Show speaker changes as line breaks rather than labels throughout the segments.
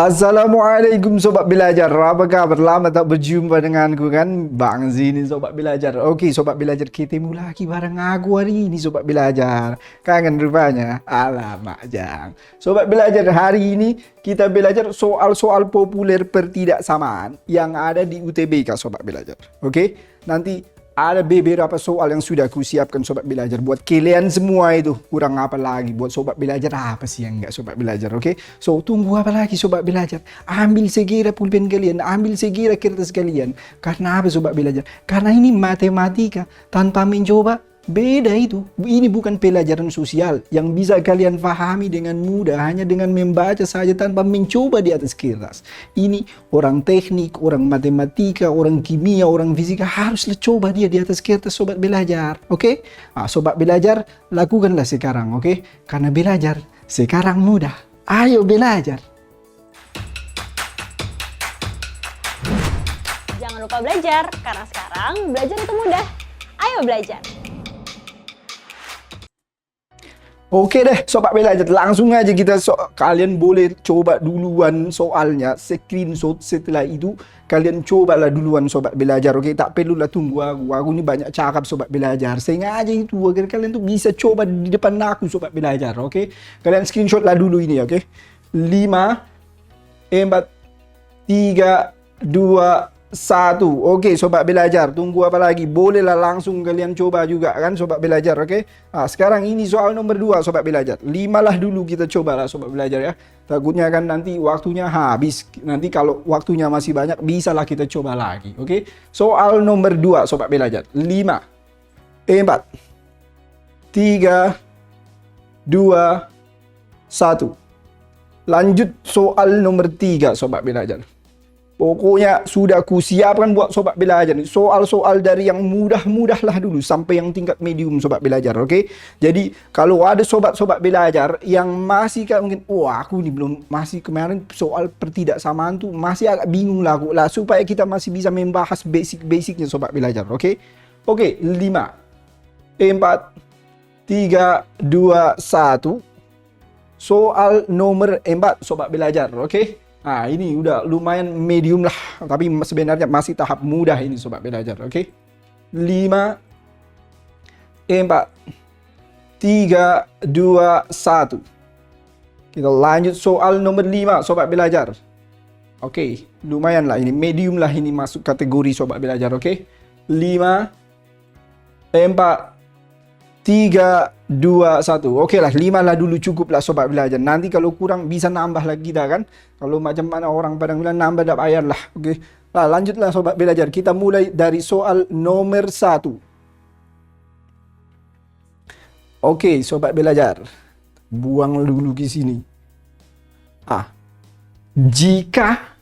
Assalamualaikum Sobat Belajar, apa kabar? Lama tak berjumpa denganku kan? Bang Zini Sobat Belajar. Oke Sobat Belajar, ketemu lagi bareng aku hari ini Sobat Belajar. Kangen rupanya? Alamak jang. Sobat Belajar, hari ini kita belajar soal-soal populer pertidaksamaan yang ada di UTBK Sobat Belajar. Oke, nanti ada beberapa soal yang sudah aku siapkan Sobat Belajar buat kalian semua itu. Kurang apa lagi buat Sobat Belajar, apa sih yang enggak Sobat Belajar, oke? So, tunggu apa lagi Sobat Belajar? Ambil segera pulpen kalian, ambil segera kertas kalian. Karena apa Sobat Belajar? Karena ini matematika tanpa mencoba. Beda itu. Ini bukan pelajaran sosial yang bisa kalian pahami dengan mudah hanya dengan membaca saja tanpa mencoba di atas kertas. Ini orang teknik, orang matematika, orang kimia, orang fisika haruslah coba dia di atas kertas Sobat Belajar. Oke? Nah, Sobat Belajar, lakukanlah sekarang, oke? Karena belajar sekarang mudah. Ayo belajar.
Jangan lupa belajar, karena sekarang belajar itu mudah. Ayo belajar.
Oke deh Sobat Belajar, langsung aja kita kalian boleh coba duluan soalnya, screenshot, setelah itu kalian cobalah duluan Sobat Belajar, oke? Tak perlulah tunggu aku ini banyak cakap Sobat Belajar, sengaja itu agar kalian tuh bisa coba di depan aku Sobat Belajar, oke? Kalian screenshot lah dulu ini, oke? 5, 4, 3, 2, 1. Oke Sobat Belajar, tunggu apa lagi? Bolehlah langsung kalian coba juga kan Sobat Belajar, oke? Nah, sekarang ini soal nomor 2 Sobat Belajar. 5 lah dulu kita coba lah Sobat Belajar ya. Takutnya kan nanti waktunya habis. Nanti kalau waktunya masih banyak bisalah kita coba lagi, oke? Soal nomor 2 Sobat Belajar. 5, 4, 3, 2, 1. Lanjut soal nomor 3 Sobat Belajar. Pokoknya sudah kusiapkan buat Sobat Belajar nih. Soal-soal dari yang mudah-mudah lah dulu sampai yang tingkat medium Sobat Belajar, oke? Jadi kalau ada Sobat-Sobat Belajar yang masih kan mungkin, wah aku nih belum, masih kemarin soal pertidaksamaan tuh masih agak bingung lah aku lah, supaya kita masih bisa membahas basic-basicnya Sobat Belajar, oke? Oke, 5, 4, 3, 2, 1. Soal nomor 4 Sobat Belajar, oke? Nah, ini udah lumayan medium lah, tapi sebenarnya masih tahap mudah ini Sobat Belajar, oke? 5, 4, 3, 2, 1. Kita lanjut soal nomor 5 Sobat Belajar. Oke, lumayan lah ini, medium lah ini masuk kategori Sobat Belajar, oke? 5, 4, 3, 2, 1. Oke lah, 5 lah dulu cukup lah Sobat Belajar. Nanti kalau kurang bisa nambah lagi kita kan. Kalau macam mana orang pada bilang nambah tak payah lah. Oke. Nah, lanjutlah Sobat Belajar. Kita mulai dari soal nomor 1. Oke, Sobat Belajar. Buang dulu ke sini. Jika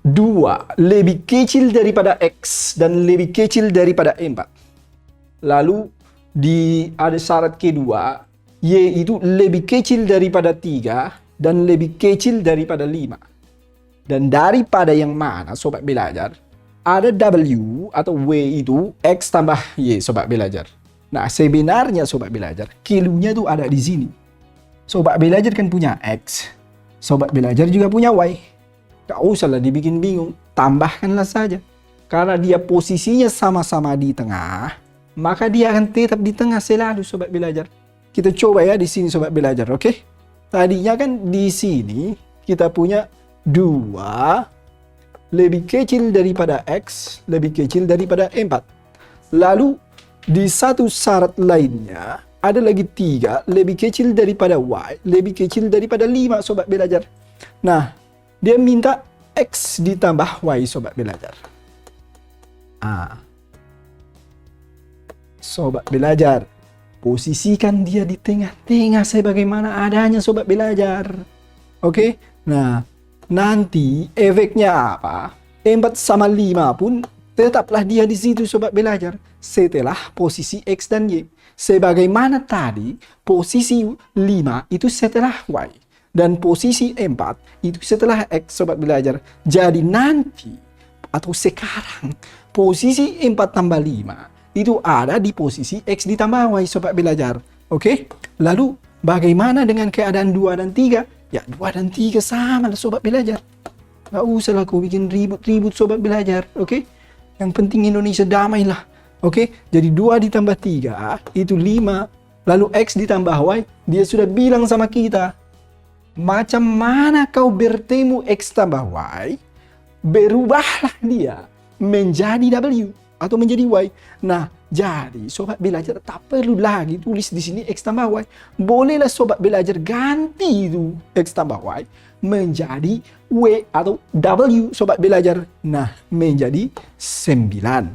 2 lebih kecil daripada X dan lebih kecil daripada 4. Lalu ada syarat kedua, yaitu lebih kecil daripada 3 dan lebih kecil daripada 5. Dan daripada yang mana Sobat Belajar? Ada W atau W itu X tambah Y Sobat Belajar. Nah sebenarnya Sobat Belajar, cluenya tuh ada di sini. Sobat Belajar kan punya X, Sobat Belajar juga punya Y. Gak usahlah dibikin bingung, tambahkanlah saja. Karena dia posisinya sama-sama di tengah, maka dia akan tetap di tengah selalu Sobat Belajar. Kita coba ya di sini Sobat Belajar, oke? Tadinya kan di sini kita punya 2 lebih kecil daripada X, lebih kecil daripada 4. Lalu di satu syarat lainnya ada lagi 3 lebih kecil daripada Y, lebih kecil daripada 5 Sobat Belajar. Nah, dia minta X ditambah Y Sobat Belajar. Sobat Belajar, posisikan dia di tengah-tengah sebagaimana adanya Sobat Belajar. Oke? Nah, nanti efeknya apa? 4 sama 5 pun tetaplah dia di situ Sobat Belajar. Setelah posisi X dan Y. Sebagaimana tadi, posisi 5 itu setelah Y. Dan posisi 4 itu setelah X Sobat Belajar. Jadi nanti, atau sekarang, posisi 4 tambah 5 itu ada di posisi X ditambah Y Sobat Belajar. Oke? Lalu bagaimana dengan keadaan 2 dan 3? Ya 2 dan 3 sama lah sobat belajar. Gak usah lah kau bikin ribut-ribut sobat belajar, oke? Yang penting Indonesia damai lah, oke? Jadi 2 ditambah 3 itu 5, lalu X ditambah Y, dia sudah bilang sama kita, macam mana kau bertemu X tambah Y, berubahlah dia menjadi W atau menjadi Y. Nah, jadi sobat belajar tak perlu lagi tulis di sini X tambah Y. Bolehlah sobat belajar ganti itu X tambah Y menjadi W atau W sobat belajar. Nah, menjadi 9.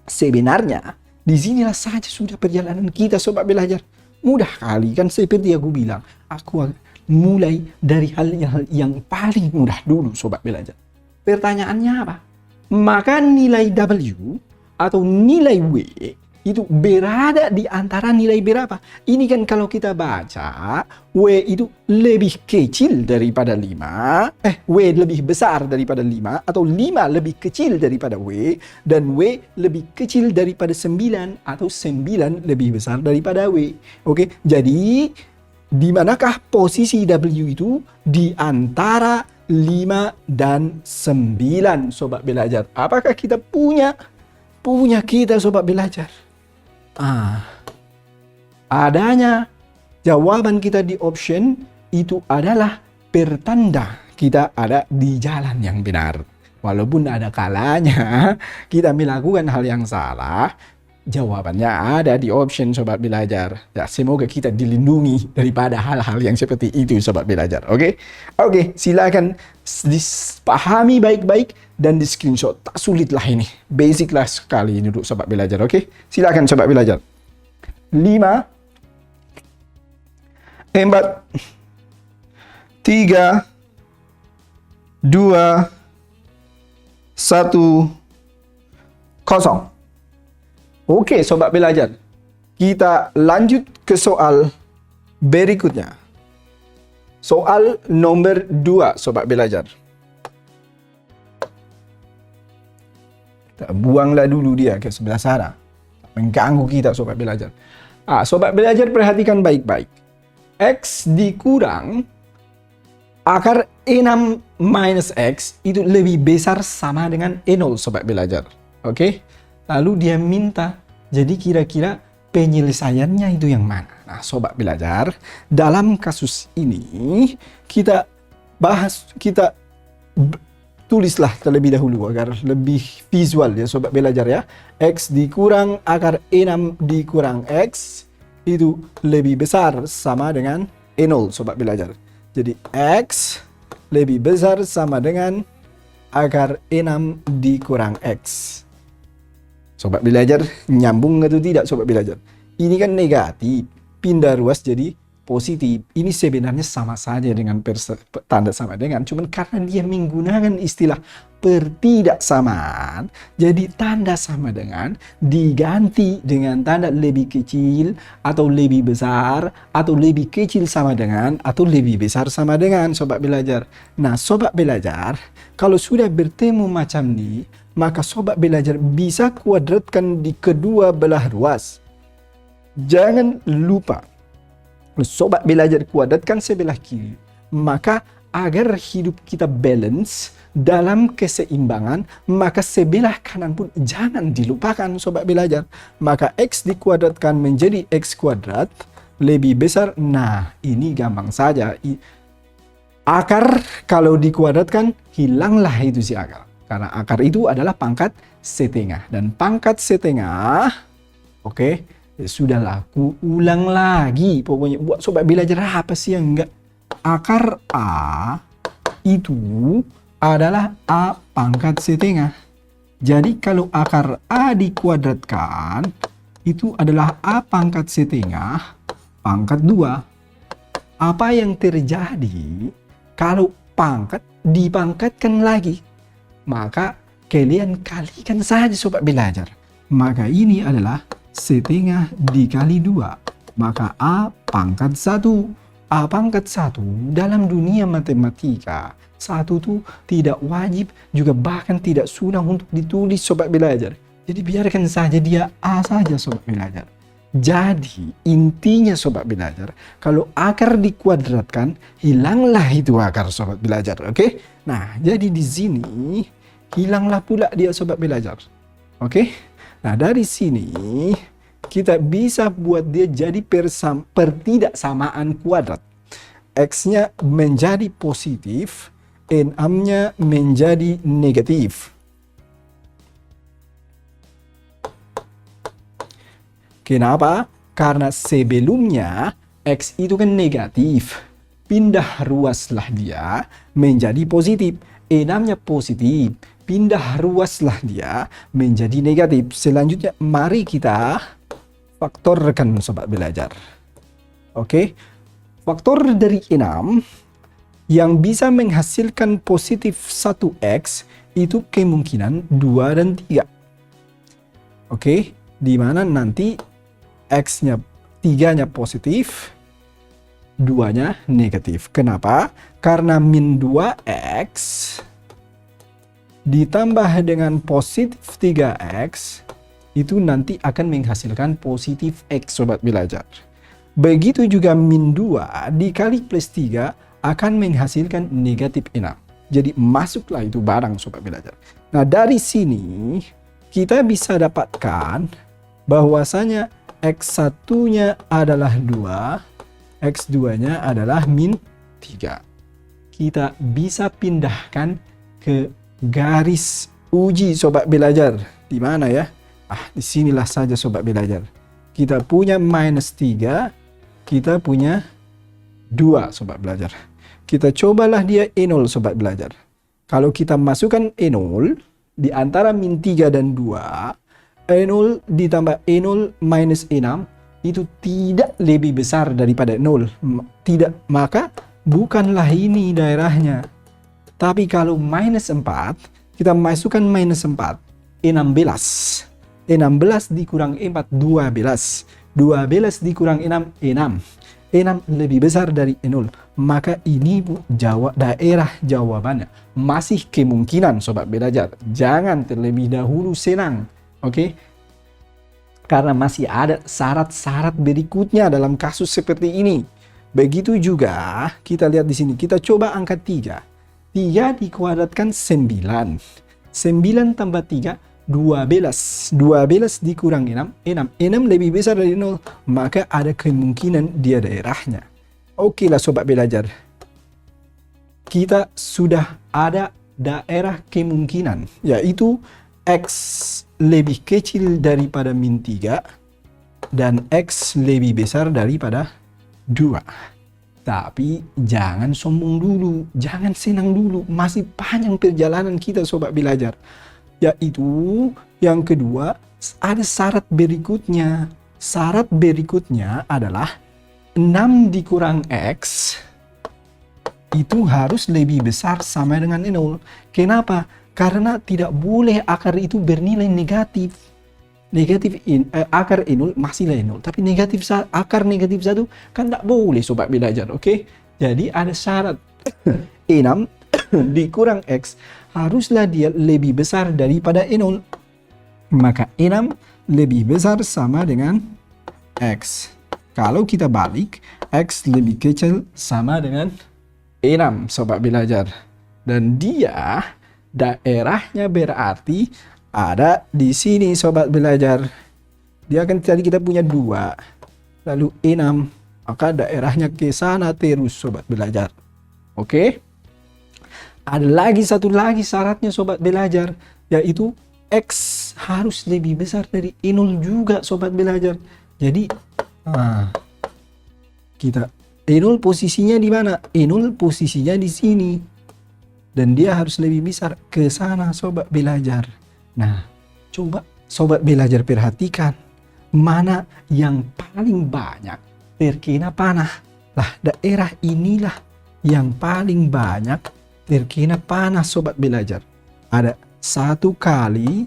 Sebenarnya, disinilah saja sudah perjalanan kita sobat belajar. Mudah kali kan, seperti aku bilang. Aku mulai dari hal yang paling mudah dulu sobat belajar. Pertanyaannya apa? Maka nilai W atau nilai W itu berada di antara nilai berapa? Ini kan kalau kita baca, W itu lebih kecil daripada 5, W lebih besar daripada 5, atau 5 lebih kecil daripada W, dan W lebih kecil daripada 9, atau 9 lebih besar daripada W. Oke, jadi di manakah posisi W itu di antara 5 dan 9 sobat belajar? Apakah kita punya kita sobat belajar? Adanya jawaban kita di option itu adalah pertanda kita ada di jalan yang benar. Walaupun ada kalanya kita melakukan hal yang salah, jawabannya ada di option sobat belajar. Ya, semoga kita dilindungi daripada hal-hal yang seperti itu sobat belajar. Oke, silakan dipahami baik-baik dan di screenshot. Tak sulit lah ini, basic lah sekali ini untuk sobat belajar. Oke, silakan sobat belajar. 5, 4, 3, 2, 1, 0. Oke sobat belajar, kita lanjut ke soal berikutnya. Soal nomor 2 sobat belajar. Kita buanglah dulu dia ke sebelah sana, mengganggu kita sobat belajar. Sobat belajar perhatikan baik-baik. X dikurang akar 6 minus X itu lebih besar sama dengan E0 sobat belajar. Oke? Lalu dia minta, jadi kira-kira penyelesaiannya itu yang mana? Nah, sobat belajar, dalam kasus ini kita tulislah terlebih dahulu agar lebih visual ya sobat belajar ya. X dikurang akar 6 dikurang X itu lebih besar sama dengan E0 sobat belajar. Jadi X lebih besar sama dengan akar 6 dikurang X. Sobat belajar, nyambung atau tidak sobat belajar? Ini kan negatif, pindah ruas jadi positif. Ini sebenarnya sama saja dengan tanda sama dengan, cuman karena dia menggunakan istilah pertidaksamaan, jadi tanda sama dengan diganti dengan tanda lebih kecil atau lebih besar atau lebih kecil sama dengan atau lebih besar sama dengan sobat belajar. Nah sobat belajar, kalau sudah bertemu macam ini, maka sobat belajar bisa kuadratkan di kedua belah ruas. Jangan lupa, sobat belajar kuadratkan sebelah kiri, maka agar hidup kita balance dalam keseimbangan, maka sebelah kanan pun jangan dilupakan sobat belajar. Maka X dikuadratkan menjadi X kuadrat lebih besar. Nah ini gampang saja. Akar kalau dikuadratkan hilanglah itu si akar. Karena akar itu adalah pangkat setengah. Dan pangkat setengah, oke, sudahlah, aku ulang lagi. Pokoknya buat sobat belajar apa sih yang enggak? Akar A itu adalah A pangkat setengah. Jadi kalau akar A dikuadratkan, itu adalah A pangkat setengah pangkat 2. Apa yang terjadi kalau pangkat dipangkatkan lagi? Maka kalian kalikan saja sobat belajar. Maka ini adalah setengah dikali 2. Maka A pangkat 1. A pangkat 1 dalam dunia matematika, 1 itu tidak wajib juga bahkan tidak sunnah untuk ditulis sobat belajar. Jadi biarkan saja dia A saja sobat belajar. Jadi intinya sobat belajar, kalau akar dikuadratkan, hilanglah itu akar sobat belajar, oke? Nah, jadi di sini hilanglah pula dia sobat belajar, oke? Nah, dari sini kita bisa buat dia jadi pertidaksamaan kuadrat. X-nya menjadi positif, N-nya menjadi negatif. Kenapa? Karena sebelumnya X itu kan negatif. Pindah ruaslah dia menjadi positif. Enamnya positif. Pindah ruaslah dia menjadi negatif. Selanjutnya mari kita faktorkan sobat belajar. Oke. Faktor dari 6 yang bisa menghasilkan positif 1X itu kemungkinan 2 dan 3. Oke. Di mana nanti X-nya 3-nya positif, 2-nya negatif. Kenapa? Karena min 2X ditambah dengan positif 3X itu nanti akan menghasilkan positif X sobat belajar. Begitu juga min 2 dikali plus 3 akan menghasilkan negatif 6. Jadi masuklah itu barang sobat belajar. Nah dari sini kita bisa dapatkan bahwasanya X1-nya adalah 2, X2-nya adalah min 3. Kita bisa pindahkan ke garis uji sobat belajar. Di mana ya? Di sinilah saja sobat belajar. Kita punya minus 3, kita punya 2 sobat belajar. Kita cobalah dia E0 sobat belajar. Kalau kita masukkan E0 di antara min 3 dan 2, E0 ditambah E0 minus E6 itu tidak lebih besar daripada 0. Tidak, maka bukanlah ini daerahnya. Tapi kalau minus 4, kita masukkan minus 4, E16. E16 dikurang E4, 12. 12 dikurang E6, E6. E6 lebih besar dari E0. Maka ini daerah jawabannya. Masih kemungkinan sobat belajar. Jangan terlebih dahulu senang. Oke, karena masih ada syarat-syarat berikutnya dalam kasus seperti ini. Begitu juga kita lihat di sini. Kita coba angka 3. 3 dikuadratkan 9. 9 tambah 3, 12. 12 dikurang 6, 6. 6 lebih besar dari 0. Maka ada kemungkinan dia daerahnya. Oke lah sobat belajar. Kita sudah ada daerah kemungkinan. Yaitu X lebih kecil daripada min 3 dan X lebih besar daripada 2. Tapi jangan sombong dulu, jangan senang dulu, masih panjang perjalanan kita sobat belajar. Yaitu yang kedua, ada syarat berikutnya. Syarat berikutnya adalah 6 dikurang X itu harus lebih besar sama dengan 0. Kenapa? Karena tidak boleh akar itu bernilai negatif. Akar E0 masih 0. Tapi akar negatif 1 kan tidak boleh sobat belajar. Oke? Jadi ada syarat. E6 dikurang X haruslah dia lebih besar daripada E0. Maka E6 lebih besar sama dengan X. Kalau kita balik, X lebih kecil sama dengan E6 sobat belajar. Dan dia daerahnya berarti ada di sini sobat belajar. Dia kan tadi kita punya 2, lalu E6, maka daerahnya ke sana terus sobat belajar. Oke? Ada lagi satu lagi syaratnya sobat belajar, yaitu X harus lebih besar dari E0 juga sobat belajar. Jadi kita E0 posisinya di mana? E0 posisinya di sini. Dan dia harus lebih besar ke sana sobat belajar. Nah, coba sobat belajar perhatikan. Mana yang paling banyak terkena panah. Lah, daerah inilah yang paling banyak terkena panah sobat belajar. Ada 1 kali,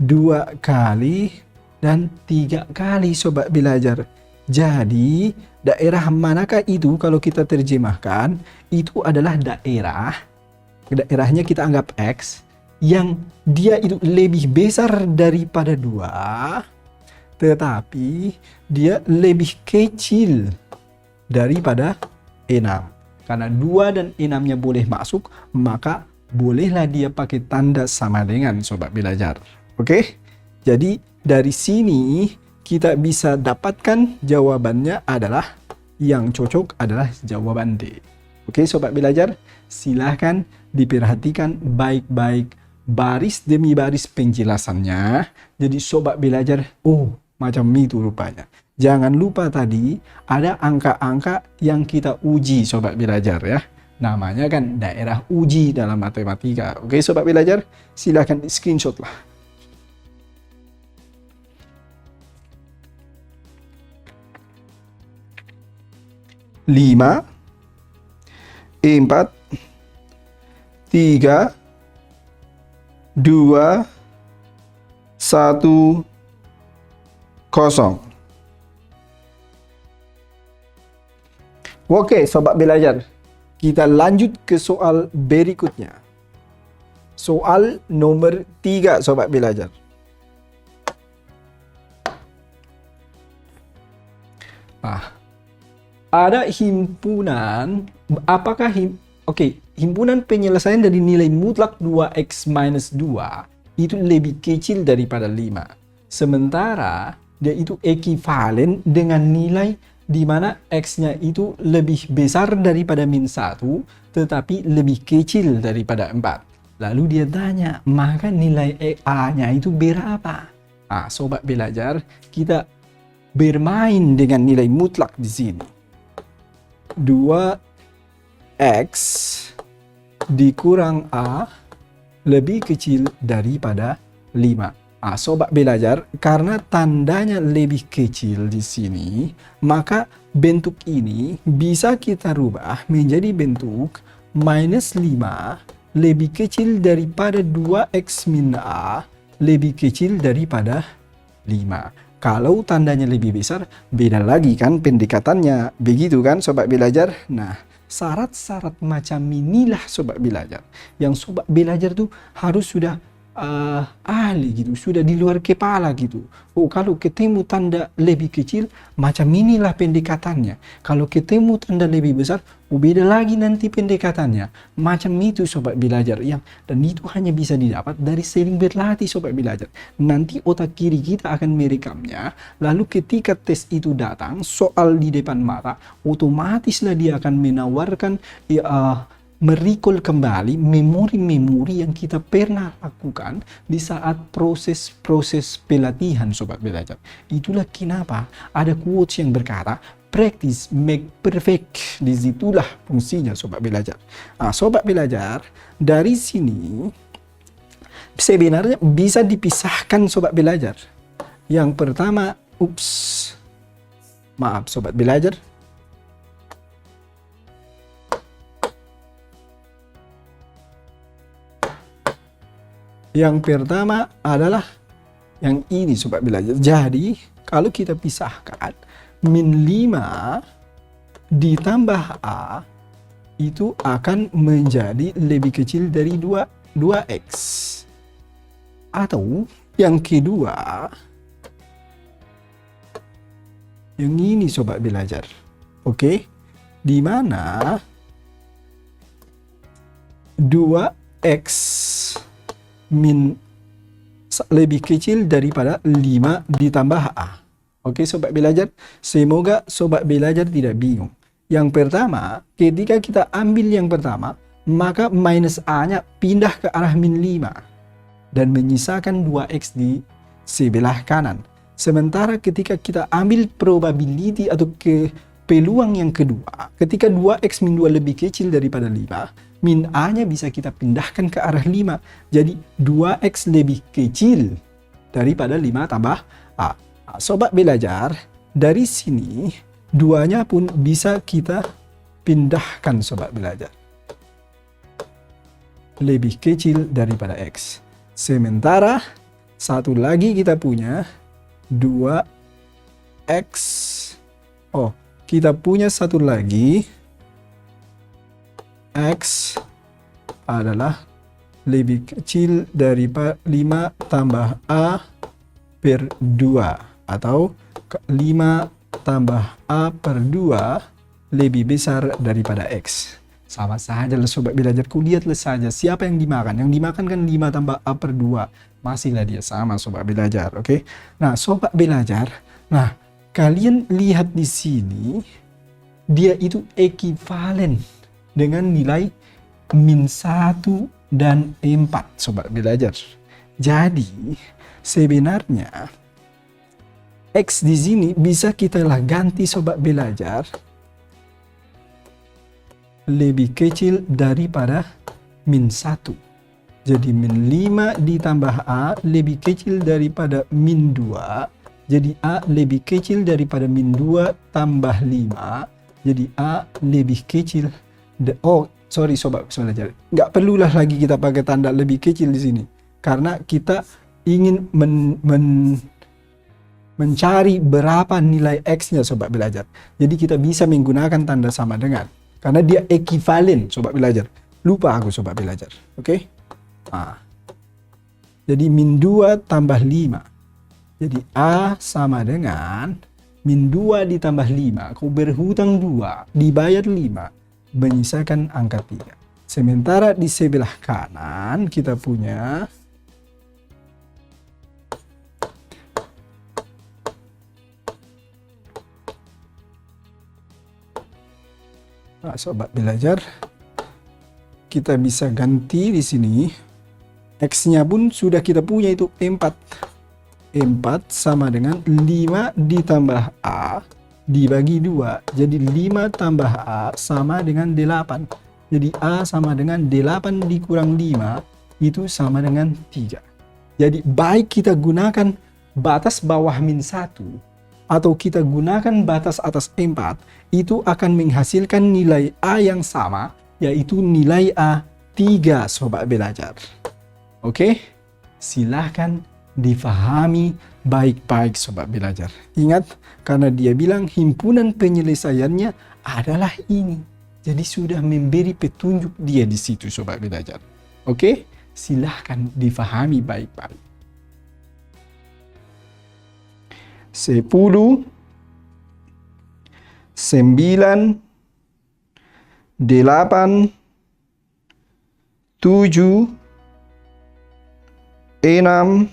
2 kali, dan 3 kali sobat belajar. Jadi, daerah manakah itu kalau kita terjemahkan? Itu adalah daerahnya kita anggap X, yang dia itu lebih besar daripada 2 tetapi dia lebih kecil daripada 6. Karena 2 dan 6-nya boleh masuk, maka bolehlah dia pakai tanda sama dengan, sobat belajar. Oke? Jadi dari sini kita bisa dapatkan jawabannya adalah yang cocok adalah jawaban D. Oke, sobat belajar, silahkan diperhatikan baik-baik baris demi baris penjelasannya. Jadi sobat belajar, oh macam itu rupanya. Jangan lupa tadi ada angka-angka yang kita uji sobat belajar ya. Namanya kan daerah uji dalam matematika. Oke sobat belajar, silahkan di screenshot lah. Lima, 4, 3, 2, 1, 0. Oke, sobat belajar. Kita lanjut ke soal berikutnya. Soal nomor 3, sobat belajar. Ada himpunan, apakah himpunan penyelesaian dari nilai mutlak 2x minus 2 itu lebih kecil daripada 5. Sementara dia itu ekivalen dengan nilai di mana x-nya itu lebih besar daripada min 1, tetapi lebih kecil daripada 4. Lalu dia tanya, maka nilai a-nya itu berapa? Sobat belajar, kita bermain dengan nilai mutlak di sini. 2x dikurang a lebih kecil daripada 5. Sobat belajar, karena tandanya lebih kecil di sini, maka bentuk ini bisa kita rubah menjadi bentuk minus 5 lebih kecil daripada 2x min a lebih kecil daripada 5. Kalau tandanya lebih besar, beda lagi kan pendekatannya. Begitu kan sobat belajar? Nah, syarat-syarat macam inilah sobat belajar. Yang sobat belajar tuh harus sudah ahli gitu, sudah di luar kepala gitu. Oh, kalau ketemu tanda lebih kecil, macam inilah pendekatannya. Kalau ketemu tanda lebih besar, beda lagi nanti pendekatannya. Macam itu sobat belajar, dan itu hanya bisa didapat dari sering berlatih sobat belajar. Nanti otak kiri kita akan merekamnya, lalu ketika tes itu datang, soal di depan mata, otomatislah dia akan menawarkan merecall kembali memori-memori yang kita pernah lakukan di saat proses pelatihan sobat belajar. Itulah kenapa ada quotes yang berkata practice make perfect. Disitulah fungsinya sobat belajar. Sobat belajar, dari sini sebenarnya bisa dipisahkan sobat belajar. Yang pertama, maaf sobat belajar, yang pertama adalah yang ini sobat belajar. Jadi kalau kita pisahkan min 5 ditambah a itu akan menjadi lebih kecil dari 2x. Atau yang kedua, yang ini sobat belajar. Oke, di mana 2x min lebih kecil daripada 5 ditambah a. Oke sobat belajar, semoga sobat belajar tidak bingung. Yang pertama, ketika kita ambil yang pertama, maka minus a-nya pindah ke arah min 5 dan menyisakan 2x di sebelah kanan. Sementara ketika kita ambil probability atau peluang yang kedua, ketika 2x min 2 lebih kecil daripada 5, min a-nya bisa kita pindahkan ke arah 5. Jadi 2x lebih kecil daripada 5 tambah a. Sobat belajar, dari sini 2-nya pun bisa kita pindahkan sobat belajar. Lebih kecil daripada x. Sementara satu lagi kita punya 2x. Kita punya satu lagi, x adalah lebih kecil daripada 5 tambah a per 2. atau 5 tambah A per 2 lebih besar daripada X. Sama saja lah sobat belajarku, lihatlah saja siapa yang dimakan. Yang dimakan kan 5 tambah A per 2. Masihlah dia sama sobat belajar, oke? Nah, sobat belajar, nah kalian lihat di sini, dia itu ekivalen dengan nilai -1 dan 4 sobat belajar. Jadi, sebenarnya X di sini bisa kita lah ganti sobat belajar lebih kecil daripada -1. Jadi -5 ditambah A lebih kecil daripada -2. Jadi A lebih kecil daripada -2 tambah 5. Jadi A lebih kecil. Sorry sobat belajar. Nggak perlulah lagi kita pakai tanda lebih kecil di sini. Karena kita ingin mencari berapa nilai X-nya sobat belajar. Jadi kita bisa menggunakan tanda sama dengan. Karena dia ekivalen sobat belajar. Lupa aku sobat belajar. Oke? Nah. Jadi -2 tambah 5. Jadi A sama dengan -2 ditambah 5. Kau berhutang 2, dibayar 5. Menyisakan angka 3. Sementara di sebelah kanan kita punya sobat belajar, kita bisa ganti di sini. X-nya pun sudah kita punya itu 4. 4 sama dengan 5 ditambah A dibagi 2. Jadi 5 tambah A sama dengan 8. Jadi A sama dengan 8 dikurang 5 itu sama dengan 3. Jadi baik kita gunakan batas bawah -1 atau kita gunakan batas atas 4, itu akan menghasilkan nilai A yang sama, yaitu nilai A 3 sobat belajar. Oke? Silahkan difahami baik-baik sobat belajar. Ingat, karena dia bilang himpunan penyelesaiannya adalah ini. Jadi sudah memberi petunjuk dia di situ sobat belajar. Oke? Silahkan difahami baik-baik. 10, 9, 8, 7, 6,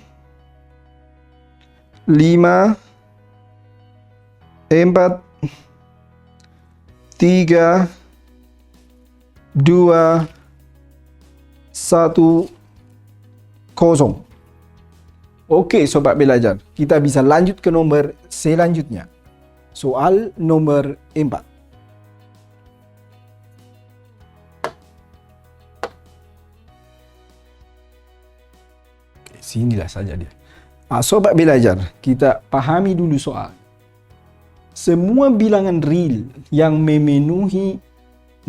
5, 4, 3, 2, 1, 0. Oke sobat belajar, kita bisa lanjut ke nomor selanjutnya. Soal nomor 4. Oke, sinilah saja dia. Sobat belajar, kita pahami dulu soal. Semua bilangan real yang memenuhi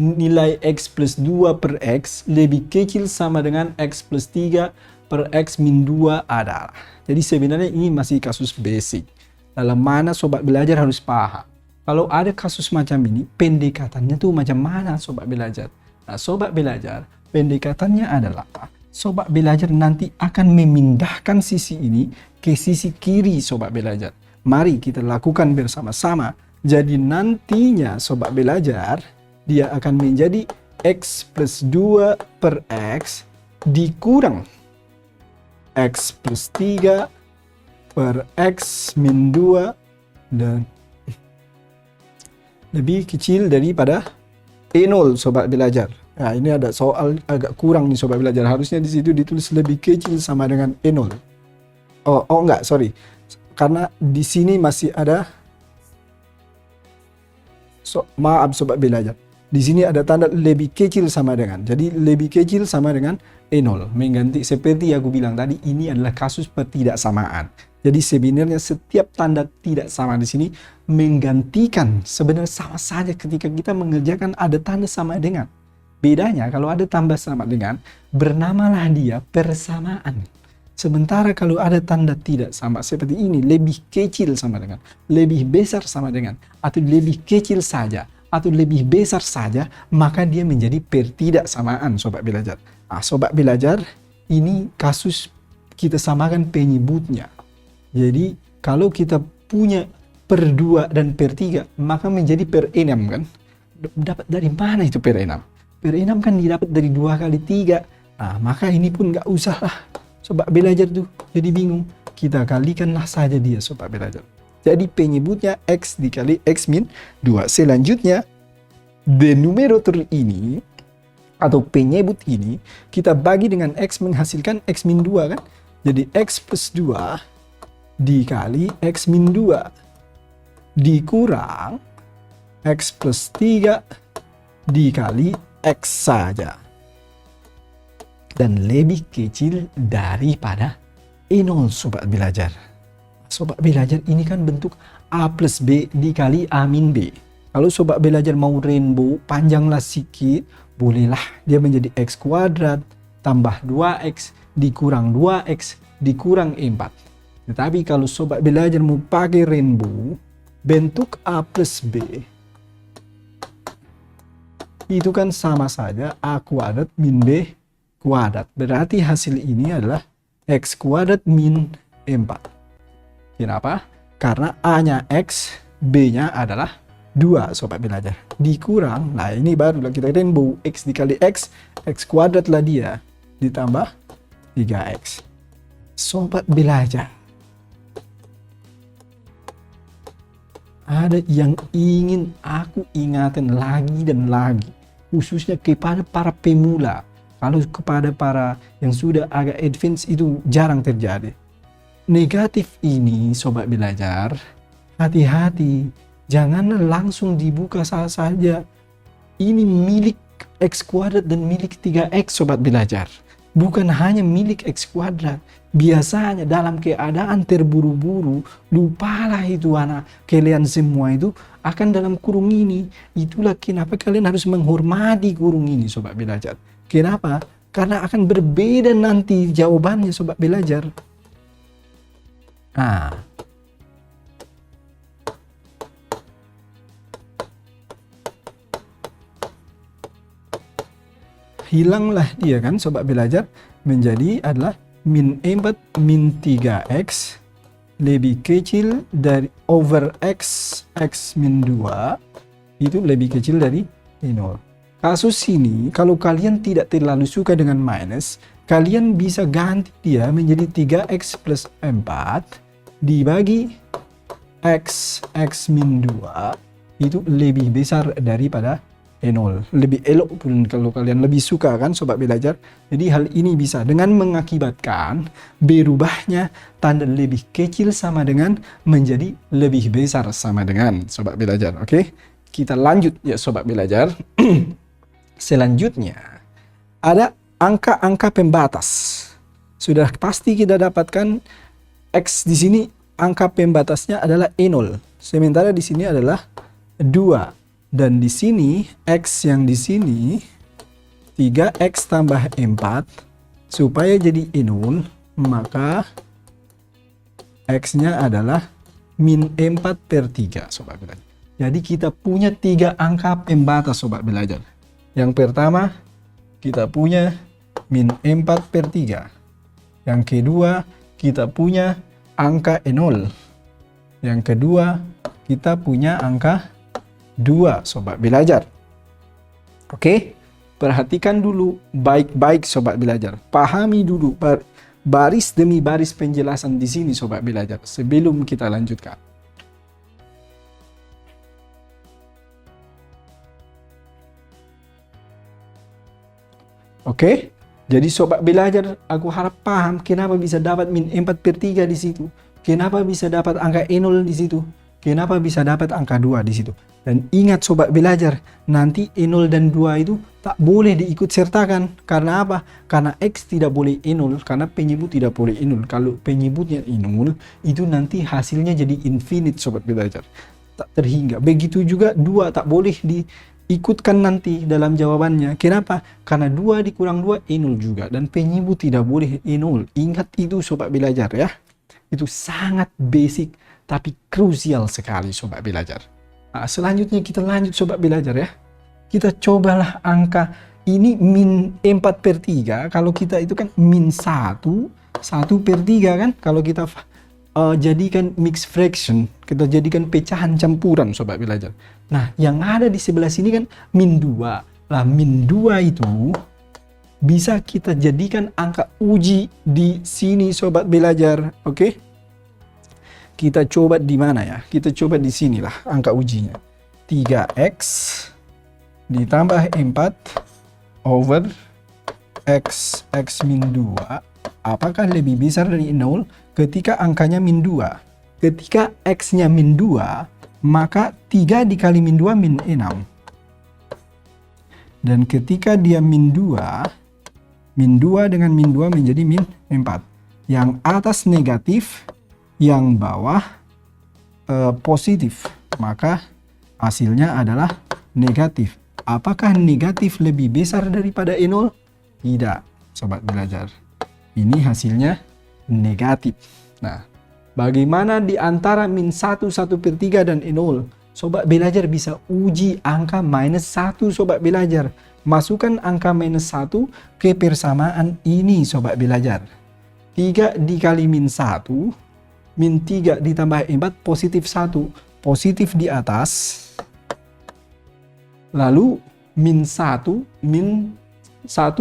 nilai X plus 2 per X lebih kecil sama dengan X plus 3 per X min 2 adalah. Jadi sebenarnya ini masih kasus basic. Dalam mana sobat belajar harus paham. Kalau ada kasus macam ini, pendekatannya tuh macam mana sobat belajar? Nah, sobat belajar, pendekatannya adalah sobat belajar nanti akan memindahkan sisi ini ke sisi kiri sobat belajar. Mari kita lakukan bersama-sama. Jadi nantinya sobat belajar, dia akan menjadi X plus 2 per X dikurang X plus 3 per X min 2 dan lebih kecil daripada E0 sobat belajar. Nah, ini ada soal agak kurang nih sobat belajar. Harusnya di situ ditulis lebih kecil sama dengan E0. Oh enggak, sorry. Karena di sini masih ada maaf sobat belajar. Di sini ada tanda lebih kecil sama dengan. Jadi lebih kecil sama dengan E0. Mengganti seperti yang aku bilang tadi, ini adalah kasus ketidaksamaan. Jadi sebenarnya setiap tanda tidak sama di sini menggantikan, sebenarnya sama saja ketika kita mengerjakan ada tanda sama dengan. Bedanya kalau ada tambah sama dengan, bernamalah dia persamaan. Sementara kalau ada tanda tidak sama seperti ini, lebih kecil sama dengan, lebih besar sama dengan, atau lebih kecil saja, atau lebih besar saja, maka dia menjadi pertidaksamaan sobat belajar. Sobat belajar, ini kasus kita samakan penyebutnya. Jadi kalau kita punya per 2 dan per 3, maka menjadi per 6 kan. Dapat dari mana itu per 6? Per 6 kan didapat dari 2 kali 3. Nah, maka ini pun nggak usah lah sobat belajar tuh jadi bingung. Kita kalikanlah saja dia sobat belajar. Jadi penyebutnya X dikali X min 2. Selanjutnya, denominator ini atau penyebut ini kita bagi dengan X menghasilkan X min 2 kan. Jadi X plus 2 dikali X min 2 dikurang X plus 3 dikali X saja. Dan lebih kecil daripada E0 sobat belajar. Sobat belajar ini kan bentuk A plus B dikali A min B. Kalau sobat belajar mau rainbow, panjanglah sedikit, bolehlah dia menjadi X kuadrat tambah 2X dikurang 2X dikurang 4. Tetapi kalau sobat belajar mau pakai rainbow, bentuk A plus B itu kan sama saja A kuadrat min B kuadrat. Berarti hasil ini adalah X kuadrat min 4. Kenapa? Karena A-nya X, B-nya adalah 2 sobat belajar. Dikurang, nah ini barulah kita rainbow, X dikali X, X kuadrat lah dia, ditambah 3X. Sobat belajar, ada yang ingin aku ingatkan lagi dan lagi, khususnya kepada para pemula. Kalau kepada para yang sudah agak advance itu jarang terjadi. Negatif ini sobat belajar, hati-hati, jangan langsung dibuka saja. Ini milik X kuadrat dan milik 3X sobat belajar. Bukan hanya milik X kuadrat. Biasanya dalam keadaan terburu-buru, lupalah itu anak kalian semua itu akan dalam kurung ini. Itulah kenapa kalian harus menghormati kurung ini sobat belajar. Kenapa? Karena akan berbeda nanti jawabannya sobat belajar. Nah, hilanglah dia kan sobat belajar, menjadi adalah min 4 min 3X lebih kecil dari over X X min 2 itu lebih kecil dari 0. Kasus ini kalau kalian tidak terlalu suka dengan minus, kalian bisa ganti dia menjadi 3X plus 4 dibagi X X min 2 itu lebih besar daripada 0. Lebih elok pun kalau kalian lebih suka kan sobat belajar. Jadi hal ini bisa dengan mengakibatkan berubahnya tanda lebih kecil sama dengan menjadi lebih besar sama dengan sobat belajar. Oke, kita lanjut ya sobat belajar. Selanjutnya ada angka-angka pembatas. Sudah pasti kita dapatkan X di sini angka pembatasnya adalah E0. Sementara di sini adalah 2. Dan di sini X yang di sini 3X tambah 4 supaya jadi E0, maka X-nya adalah min 4 per 3 sobat belajar. Jadi kita punya 3 angka pembatas sobat belajar. Yang pertama kita punya min 4 per 3. Yang kedua kita punya angka E0. Yang kedua kita punya angka 2 sobat belajar. Oke, perhatikan dulu baik-baik sobat belajar. Pahami dulu baris demi baris penjelasan di sini sobat belajar sebelum kita lanjutkan. Oke, jadi sobat belajar, aku harap paham kenapa bisa dapat min 4 per 3 di situ. Kenapa bisa dapat angka E0 di situ. Kenapa bisa dapat angka 2 di situ. Dan ingat sobat belajar, nanti E0 dan 2 itu tak boleh diikut sertakan. Karena apa? Karena X tidak boleh E0, karena penyebut tidak boleh E0. Kalau penyebutnya E0, itu nanti hasilnya jadi infinite sobat belajar. Tak terhingga. Begitu juga 2 tak boleh diikutkan nanti dalam jawabannya. Kenapa? Karena 2 dikurang 2 E0 juga. Dan penyebut tidak boleh E0. Ingat itu sobat belajar ya. Itu sangat basic tapi krusial sekali sobat belajar. Nah, selanjutnya kita lanjut sobat belajar ya. Kita cobalah angka ini min 4 per 3. Kalau kita itu kan min 1 per 3 kan. Kalau kita jadikan mixed fraction, kita jadikan pecahan campuran sobat belajar. Nah, yang ada di sebelah sini kan min 2. Lah, min 2 itu bisa kita jadikan angka uji di sini sobat belajar. Oke? Kita coba di mana ya? Kita coba di sinilah angka ujinya. 3x ditambah 4 over x min 2. Apakah lebih besar dari 0 ketika angkanya min 2? Ketika x-nya min 2, maka 3 dikali min 2 min 6. Dan ketika dia min 2 dengan min 2 menjadi min 4. Yang atas negatif, yang bawah positif. Maka hasilnya adalah negatif. Apakah negatif lebih besar daripada 0? Tidak, sobat belajar. Ini hasilnya negatif. Nah, bagaimana di antara min 1, 1/3 dan 0? Sobat belajar bisa uji angka minus 1 sobat belajar. Masukkan angka minus 1 ke persamaan ini sobat belajar. 3 dikali min 1, min 3 ditambah 4 positif 1. Positif di atas. Lalu min 1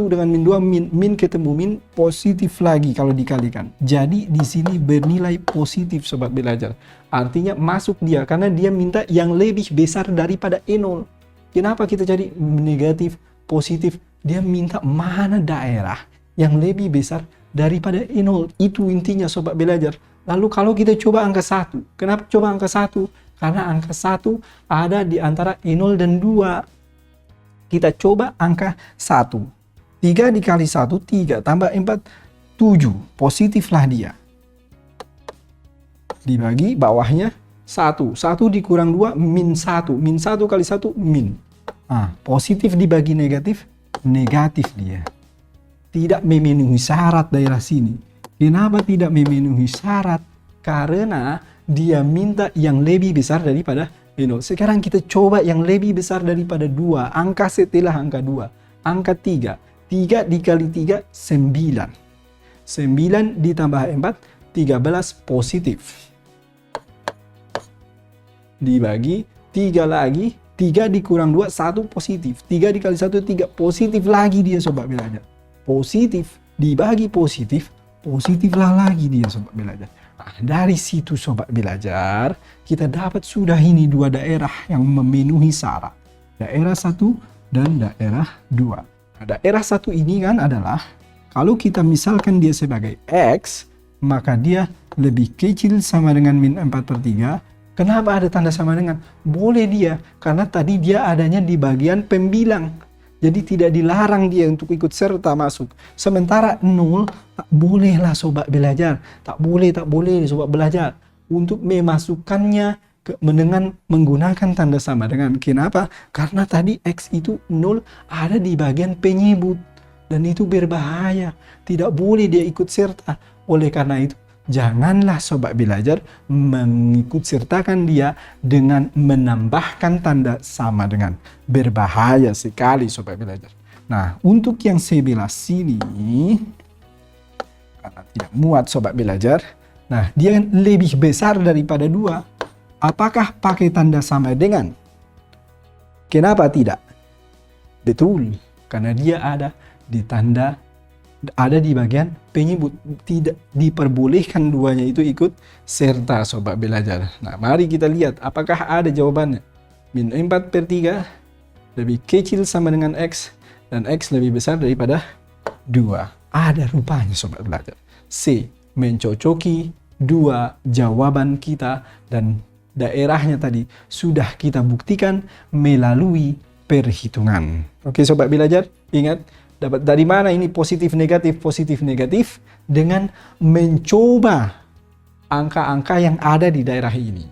dengan min 2, min ketemu min, positif lagi kalau dikalikan. Jadi di sini bernilai positif sobat belajar. Artinya masuk dia karena dia minta yang lebih besar daripada 0. Kenapa kita cari negatif, positif? Dia minta mana daerah yang lebih besar daripada 0. Itu intinya sobat belajar. Lalu kalau kita coba angka 1. Kenapa coba angka 1? Karena angka 1 ada di antara 0 dan 2. Kita coba angka 1. 3 dikali 1, 3 tambah 4, 7. Positiflah dia. Dibagi bawahnya 1. 1 dikurang 2, min 1. Min 1 kali 1, min. Positif dibagi negatif, negatif dia. Tidak memenuhi syarat daerah sini. Kenapa tidak memenuhi syarat? Karena dia minta yang lebih besar daripada 0. Sekarang kita coba yang lebih besar daripada 2. Angka setelah angka 2. Angka 3. 3 dikali 3, 9. 9 ditambah 4, 13 positif. Dibagi 3 lagi. 3 dikurang 2, 1 positif. 3 dikali 1, 3. Positif lagi dia sobat belajar. Positif dibagi positif. Positiflah lagi dia sobat belajar. Nah, dari situ sobat belajar, kita dapat sudah ini dua daerah yang memenuhi syarat. Daerah 1 dan daerah 2. Nah, daerah 1 ini kan adalah, kalau kita misalkan dia sebagai X, maka dia lebih kecil sama dengan min 4/3. Kenapa ada tanda sama dengan? Boleh dia, karena tadi dia adanya di bagian pembilang. Jadi tidak dilarang dia untuk ikut serta masuk. Sementara 0, tak bolehlah sobat belajar. Tak boleh sobat belajar. Untuk memasukkannya dengan menggunakan tanda sama dengan. Kenapa? Karena tadi X itu 0 ada di bagian penyebut. Dan itu berbahaya. Tidak boleh dia ikut serta. Oleh karena itu, janganlah sobat belajar mengikut sertakan dia dengan menambahkan tanda sama dengan. Berbahaya sekali sobat belajar. Nah, untuk yang sebelah sini, karena tidak muat sobat belajar, nah dia lebih besar daripada 2. Apakah pakai tanda sama dengan? Kenapa tidak? Betul, karena dia ada di bagian penyebut. Tidak diperbolehkan duanya itu ikut serta sobat belajar. Nah, mari kita lihat apakah ada jawabannya. Min 4/3 lebih kecil sama dengan X, dan X lebih besar daripada 2. Ada rupanya sobat belajar. C. Mencocoki dua jawaban kita, dan daerahnya tadi sudah kita buktikan melalui perhitungan. Oke sobat belajar, ingat dapat dari mana ini positif negatif dengan mencoba angka-angka yang ada di daerah ini.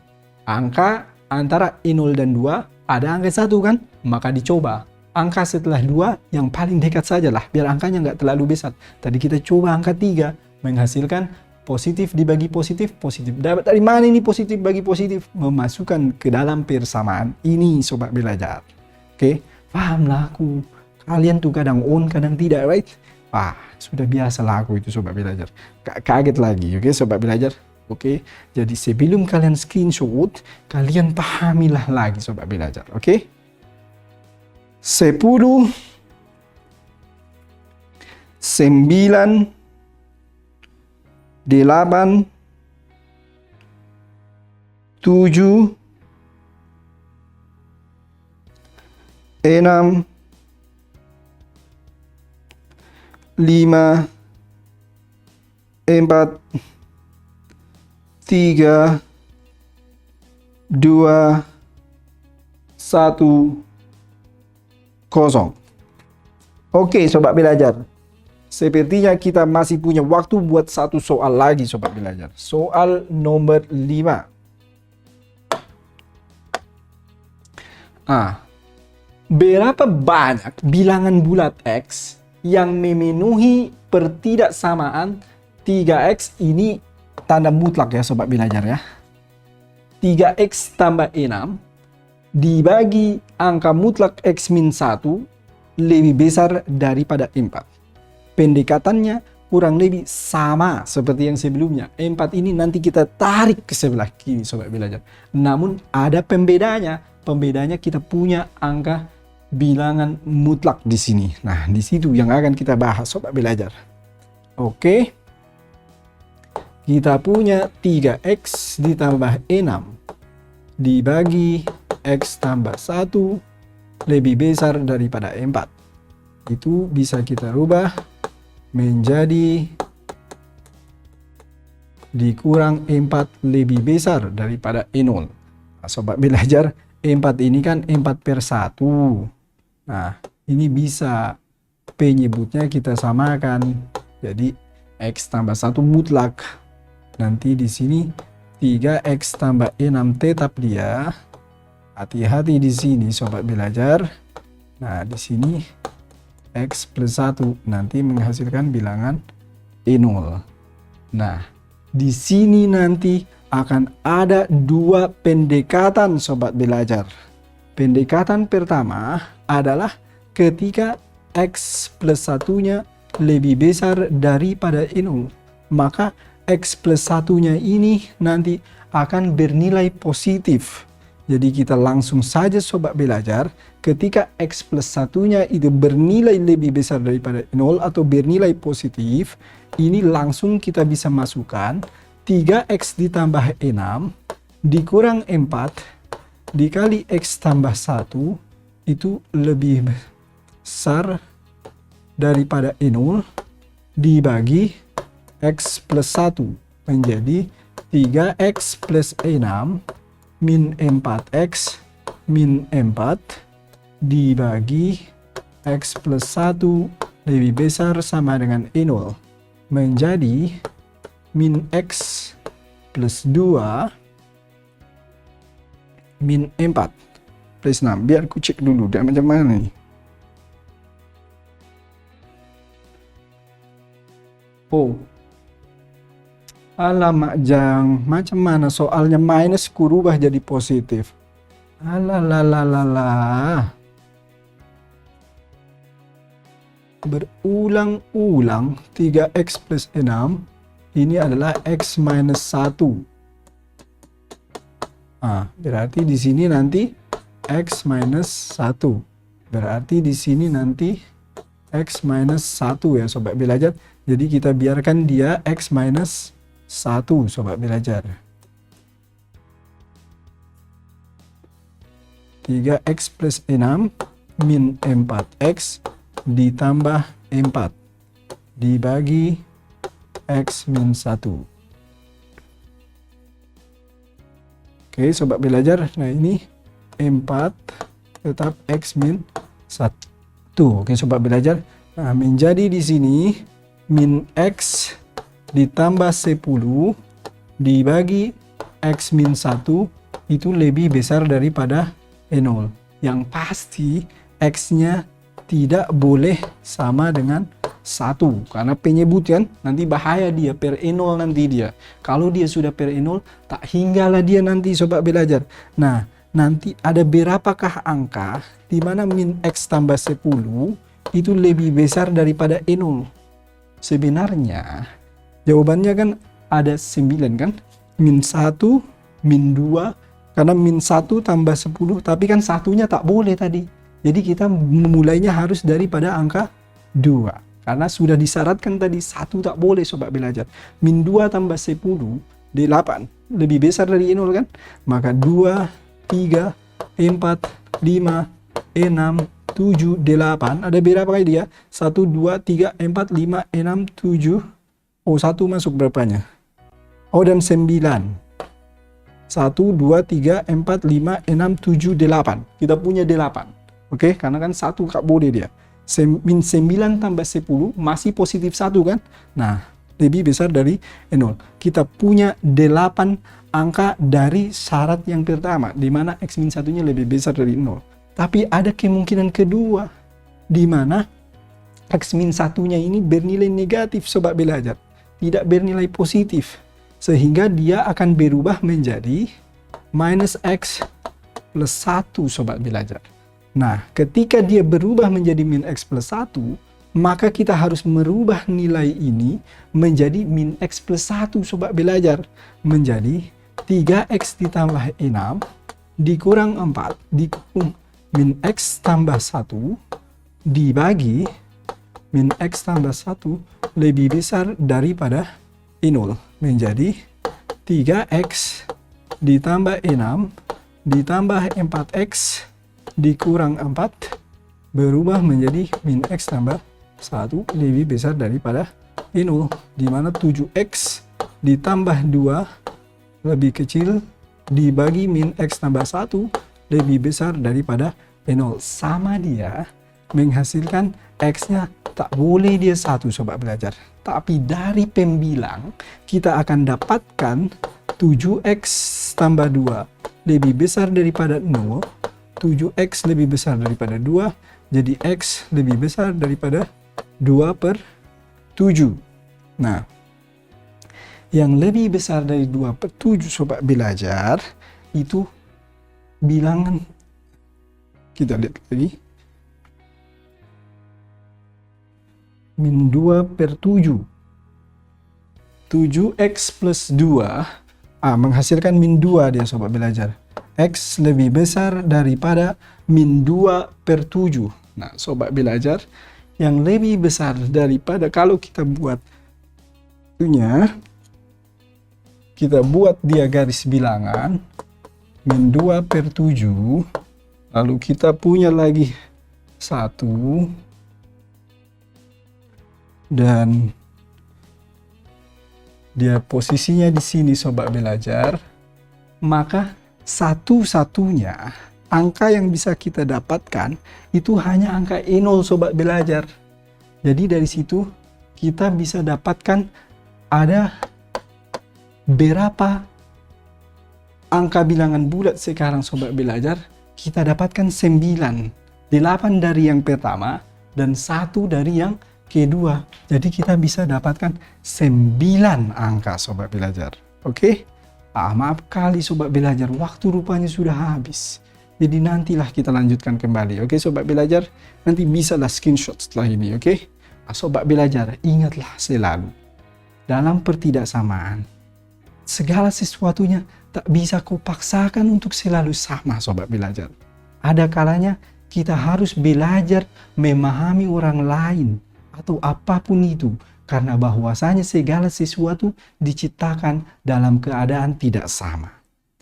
Angka antara 0 dan 2 ada angka 1 kan? Maka dicoba angka setelah 2 yang paling dekat sajalah, biar angkanya nggak terlalu besar. Tadi kita coba angka 3 menghasilkan positif dibagi positif, positif. Dapat dari mana ini positif bagi positif? Memasukkan ke dalam persamaan ini sobat belajar. Oke, pahamlah aku. Kalian tuh kadang on, kadang tidak, right? Sudah biasa lah aku itu sobat belajar. Kaget lagi, oke sobat belajar? Oke, jadi sebelum kalian screenshot, kalian pahamilah lagi sobat belajar. Oke, 10, 9, 8, 7, 6, 5, 4, 3, 2, 1, 0. Oke sobat belajar, sepertinya kita masih punya waktu buat satu soal lagi sobat belajar. Soal nomor 5. Berapa banyak bilangan bulat X yang memenuhi pertidaksamaan 3X ini tanda mutlak ya sobat belajar ya. 3X tambah 6 dibagi angka mutlak X min 1 lebih besar daripada 4. Pendekatannya kurang lebih sama seperti yang sebelumnya. 4 ini nanti kita tarik ke sebelah kiri sobat belajar. Namun ada pembedanya. Pembedanya kita punya angka bilangan mutlak di sini. Nah, di situ yang akan kita bahas sobat belajar. Oke. Kita punya 3X ditambah 6 dibagi X tambah 1 lebih besar daripada 4. Itu bisa kita rubah menjadi dikurang 4 lebih besar daripada 0. Nah, sobat belajar, 4 ini kan 4/1. Nah, ini bisa penyebutnya kita samakan. Jadi X tambah 1 mutlak. Nanti di sini 3X tambah 6 tetap dia. Hati-hati di sini sobat belajar. Nah, di sini X plus 1 nanti menghasilkan bilangan 0. Nah, di sini nanti akan ada dua pendekatan sobat belajar. Pendekatan pertama adalah ketika X plus 1-nya lebih besar daripada 0. Maka X plus 1-nya ini nanti akan bernilai positif. Jadi kita langsung saja sobat belajar, ketika X plus 1-nya itu bernilai lebih besar daripada 0 atau bernilai positif, ini langsung kita bisa masukkan 3X ditambah 6 dikurang 4 dikali X tambah 1 itu lebih besar daripada 0 dibagi X plus 1 menjadi 3X plus 6 min 4X min 4 dibagi X plus 1 lebih besar sama dengan 0 menjadi min X plus 2 min 4 plus 6. Biar aku cek dulu dia macam mana nih. Oh, alamak jang, macam mana soalnya minus ku rubah jadi positif. Alalalala. Berulang-ulang 3X plus 6 ini adalah X minus 1. Berarti di sini nanti X minus 1. Berarti di sini nanti X minus 1 ya sobat belajar. Jadi kita biarkan dia X minus 1 sobat belajar. 3X plus 6 min 4X ditambah 4 dibagi X min 1. Oke sobat belajar, nah ini 4 tetap X min 1. Oke sobat belajar, nah menjadi di sini min X ditambah 10 dibagi X min 1 itu lebih besar daripada 0. Yang pasti X-nya tidak boleh sama dengan 1 karena penyebut kan nanti bahaya dia per 0 nanti dia. Kalau dia sudah per 0 tak hinggalah dia nanti sobat belajar. Nah, nanti ada berapakah angka di mana min X tambah 10 itu lebih besar daripada 0? Sebenarnya jawabannya kan ada 9 kan? min 1, min 2, karena min 1 tambah 10, tapi kan satunya tak boleh tadi. Jadi kita memulainya harus daripada angka 2. Karena sudah disyaratkan tadi 1 tak boleh sobat belajar. Min 2 tambah 10, 8. Lebih besar dari 0 kan? Maka 2, 3, 4, 5, 6, 7, 8. Ada berapa kali dia? 1, 2, 3, 4, 5, 6, 7. Oh, 1 masuk berapanya? Oh, dan 9. 1, 2, 3, 4, 5, 6, 7, 8. Kita punya 8. Oke, karena kan 1 tak boleh dia. Min 9 tambah 10 masih positif 1 kan? Nah, lebih besar dari 0. Kita punya 8 angka dari syarat yang pertama, di mana X min 1-nya lebih besar dari 0. Tapi ada kemungkinan kedua, di mana X min 1-nya ini bernilai negatif sobat belajar. Tidak bernilai positif. Sehingga dia akan berubah menjadi minus X plus 1 sobat belajar. Nah, ketika dia berubah menjadi min X plus 1, maka kita harus merubah nilai ini menjadi min X plus 1 sobat belajar. Menjadi 3X ditambah 6 dikurang 4 dikurang min X tambah 1 dibagi min X tambah 1 lebih besar daripada 0. Menjadi 3X ditambah 6 ditambah 4X dikurang 4 berubah menjadi min X tambah 1 lebih besar daripada 0, di mana 7X ditambah 2 lebih kecil dibagi min X tambah 1 lebih besar daripada 0. Sama dia menghasilkan X-nya tak boleh dia 1 sobat belajar. Tapi dari pembilang kita akan dapatkan 7X tambah 2 lebih besar daripada 0. 7X lebih besar daripada 2, jadi X lebih besar daripada 2/7. Nah, yang lebih besar dari 2/7 sobat belajar itu bilangan, kita lihat lagi, min 2/7. 7X plus 2 menghasilkan min 2 dia sobat belajar. X lebih besar daripada min 2/7. Nah, sobat belajar, yang lebih besar daripada, kalau kita buat itunya, kita buat dia garis bilangan min 2/7, lalu kita punya lagi 1, dan dia posisinya di sini sobat belajar, maka satu-satunya angka yang bisa kita dapatkan itu hanya angka 0 sobat belajar. Jadi dari situ kita bisa dapatkan ada berapa angka bilangan bulat sekarang sobat belajar. Kita dapatkan 9, 8 dari yang pertama dan 1 dari yang kedua. Jadi kita bisa dapatkan 9 angka sobat belajar. Oke? Maaf kali sobat belajar, waktu rupanya sudah habis. Jadi nantilah kita lanjutkan kembali. Oke sobat belajar, nanti bisalah screenshot setelah ini. Oke? Sobat belajar, ingatlah selalu, dalam pertidaksamaan, segala sesuatunya tak bisa kau paksakan untuk selalu sama sobat belajar. Ada kalanya kita harus belajar memahami orang lain atau apapun itu, karena bahwasanya segala sesuatu diciptakan dalam keadaan tidak sama.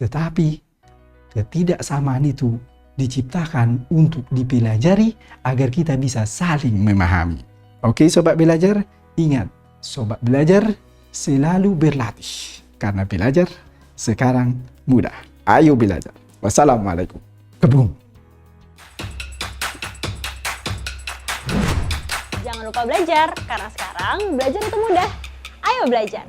Tetapi ketidaksamaan itu diciptakan untuk dipelajari agar kita bisa saling memahami. Oke sobat belajar, ingat, sobat belajar selalu berlatih. Karena belajar sekarang mudah. Ayo belajar. Wassalamualaikum. Kebun.
Jangan lupa belajar, karena sekarang belajar itu mudah. Ayo belajar!